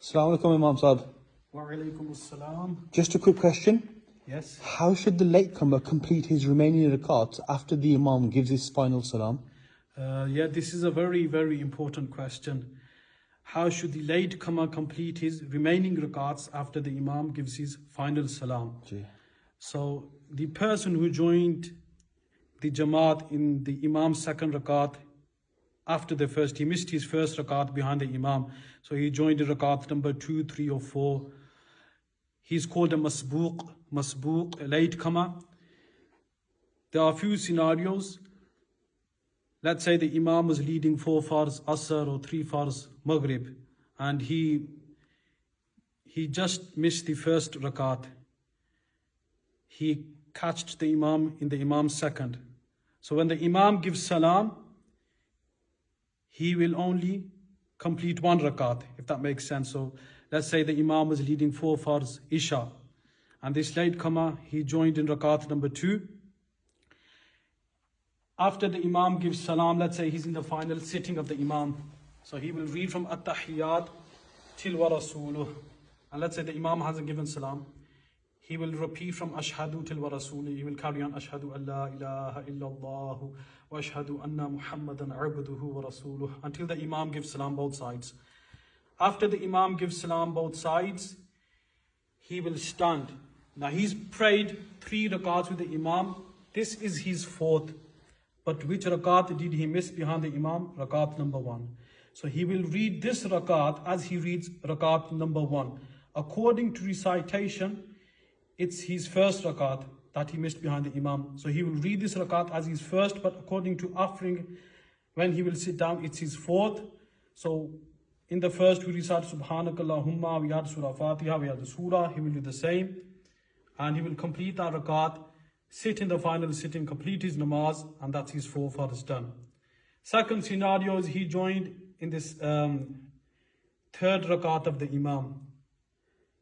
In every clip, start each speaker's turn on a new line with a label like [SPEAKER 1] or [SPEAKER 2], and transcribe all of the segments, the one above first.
[SPEAKER 1] Assalamu alaikum, Imam Sahib.
[SPEAKER 2] Wa alaikum assalam.
[SPEAKER 1] Just a quick question.
[SPEAKER 2] Yes.
[SPEAKER 1] How should the latecomer complete his remaining rakats after the Imam gives his final salam?
[SPEAKER 2] This is a very, very important question. How should the latecomer complete his remaining rakats after the Imam gives his final salam? So the person who joined the JAMAT in the Imam's second rakat after the first, he missed his first rakat behind the Imam. So he joined the rakat number 2, 3 or 4. He's called a masbuq, a latecomer. There are a few scenarios. Let's say the Imam was leading 4 fars Asr or 3 fars Maghrib, and he just missed the first rakat. He catched the Imam in the Imam's second. So when the Imam gives salam, he will only complete 1 rakat, if that makes sense. So let's say the Imam was leading 4 fars Isha, and this latecomer, he joined in rakat number 2. After the Imam gives salam, let's say he's in the final sitting of the Imam. So he will read from At-Tahiyyat till wa Rasuluh. And let's say the Imam hasn't given salam. He will repeat from Ashhadu till wa Rasuluh. He will carry on Ashhadu an la ilaha illallah wa Ashhadu anna Muhammadan abduhu wa Rasuluh until the Imam gives salam both sides. After the Imam gives salam both sides, he will stand. Now he's prayed 3 rakats with the Imam. This is his 4th. But which rakat did he miss behind the Imam? Rakat number 1. So he will read this rakat as he reads rakat number 1. According to recitation, it's his first rakat that he missed behind the Imam. So he will read this rakat as his first, but according to offering, when he will sit down, it's his 4th. So in the first we recite Subhanakallahumma, we add Surah Fatiha, we add the Surah, he will do the same. And he will complete that rakat, sit in the final sitting, complete his namaz, and that's his 4 fars done. Second scenario is he joined in this 3rd rakat of the Imam.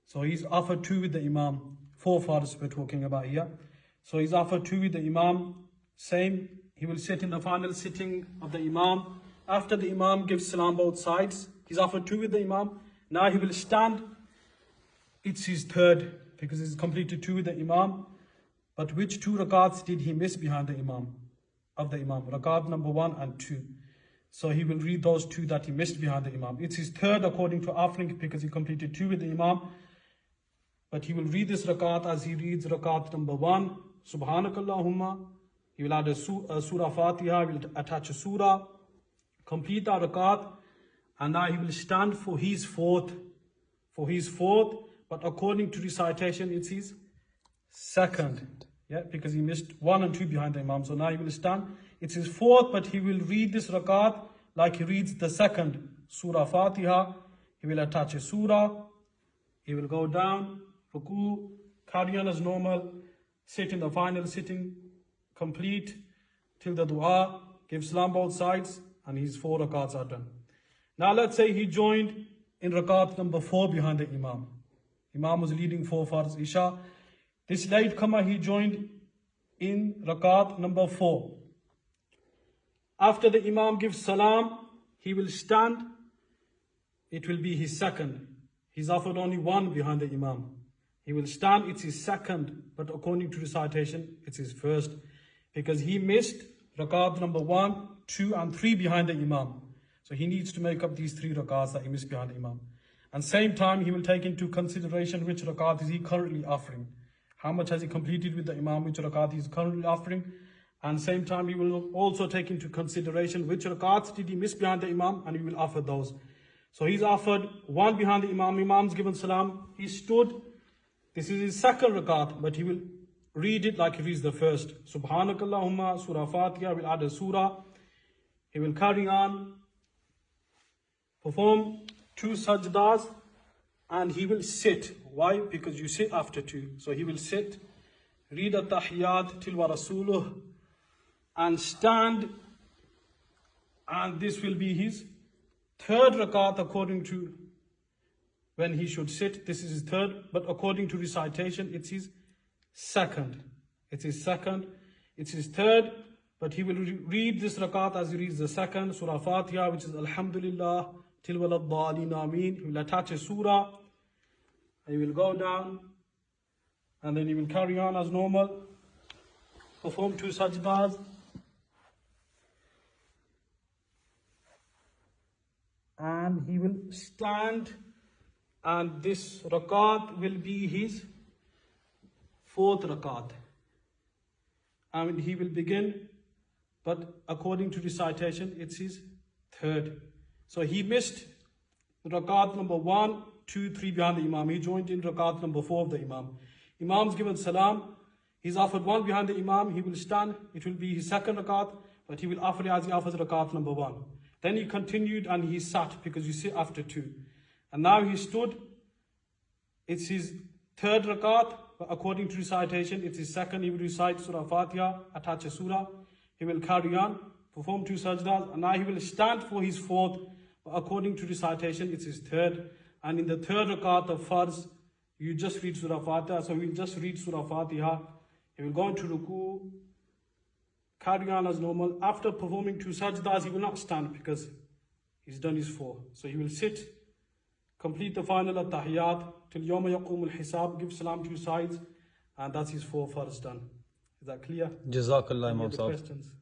[SPEAKER 2] So he's offered 2 with the Imam. 4 fars we're talking about here. So he's offered 2 with the Imam. Same, he will sit in the final sitting of the Imam. After the Imam gives salam both sides, he's offered 2 with the Imam. Now he will stand. It's his 3rd because he's completed 2 with the Imam. But which 2 rakats did he miss behind the Imam? Of the Imam, rakat number 1 and 2. So he will read those 2 that he missed behind the Imam. It's his 3rd according to offering because he completed 2 with the Imam. But he will read this rakat as he reads rakat number 1, Subhanakallahumma. He will add a Surah Fatiha, he will attach a Surah, complete that rakat, and now he will stand for his 4th. For his 4th, but according to recitation, it's his 2nd. Yeah, because he missed 1 and 2 behind the Imam. So now he will stand. It's his 4th, but he will read this rakat like he reads the 2nd Surah Fatiha. He will attach a Surah. He will go down, ruku, carry on as normal, sit in the final sitting, complete till the dua, give salam both sides, and his 4 rakats are done. Now let's say he joined in rakat number 4 behind the Imam. Imam was leading 4 fars Isha. This latecomer, he joined in rakat number 4. After the Imam gives salam, he will stand. It will be his 2nd. He's offered only 1 behind the Imam. He will stand, it's his 2nd, but according to recitation, it's his 1st. Because he missed rakat number 1, 2 and 3 behind the Imam. So he needs to make up these 3 rakats that he missed behind the Imam. And same time, he will take into consideration which rakat is he currently offering. How much has he completed with the Imam, which rakat he is currently offering. And same time, he will also take into consideration which rakats did he miss behind the Imam, and he will offer those. So he's offered 1 behind the Imam. Imam's given salam. He stood. This is his 2nd rakat, but he will read it like he reads the 1st. Subhanakallahumma, Surah Fatiha, will add a Surah. He will carry on, perform 2 sajdas, and he will sit. Why? Because you sit after 2. So he will sit, read At-Tahiyyat till wa Rasuluh, and stand. And this will be his 3rd rakat according to when he should sit. This is his 3rd, but according to recitation, it's his 2nd. It's his 2nd. It's his 3rd, but he will read this rakat as he reads the 2nd Surah Fatiha, which is Alhamdulillah, till wala dhalin ameen. He will attach a surah. He will go down. And then he will carry on as normal. Perform 2 sajdas. And he will stand. And this rakat will be his 4th rakat. And he will begin, but according to recitation, it's his 3rd. So he missed rakat number 1, 2, 3 behind the Imam. He joined in rakat number 4 of the Imam. Imam's given salam. He's offered 1 behind the Imam. He will stand. It will be his 2nd rakat, but he will offer it as he offers rakat number 1. Then he continued and he sat, because you sit after 2. And now he stood. It's his 3rd rakat, but according to recitation, it's his 2nd. He will recite Surah Fatiha, attach a surah. He will carry on, perform 2 sajdas, and now he will stand for his 4th. But according to recitation, it's his 3rd. And in the 3rd rakat of Farz, you just read Surah Fatiha. So he'll just read Surah Fatiha. He will go into ruku, carry on as normal. After performing 2 sajdas, he will not stand because he's done his 4. So he will sit, complete the final at-tahiyyat till yawma yaqum al-hisab, give salam 2 sides, and that's his 4 farz done. Is that clear?
[SPEAKER 3] Jazakallah, Imam
[SPEAKER 2] Any other
[SPEAKER 3] Sahib.
[SPEAKER 2] questions?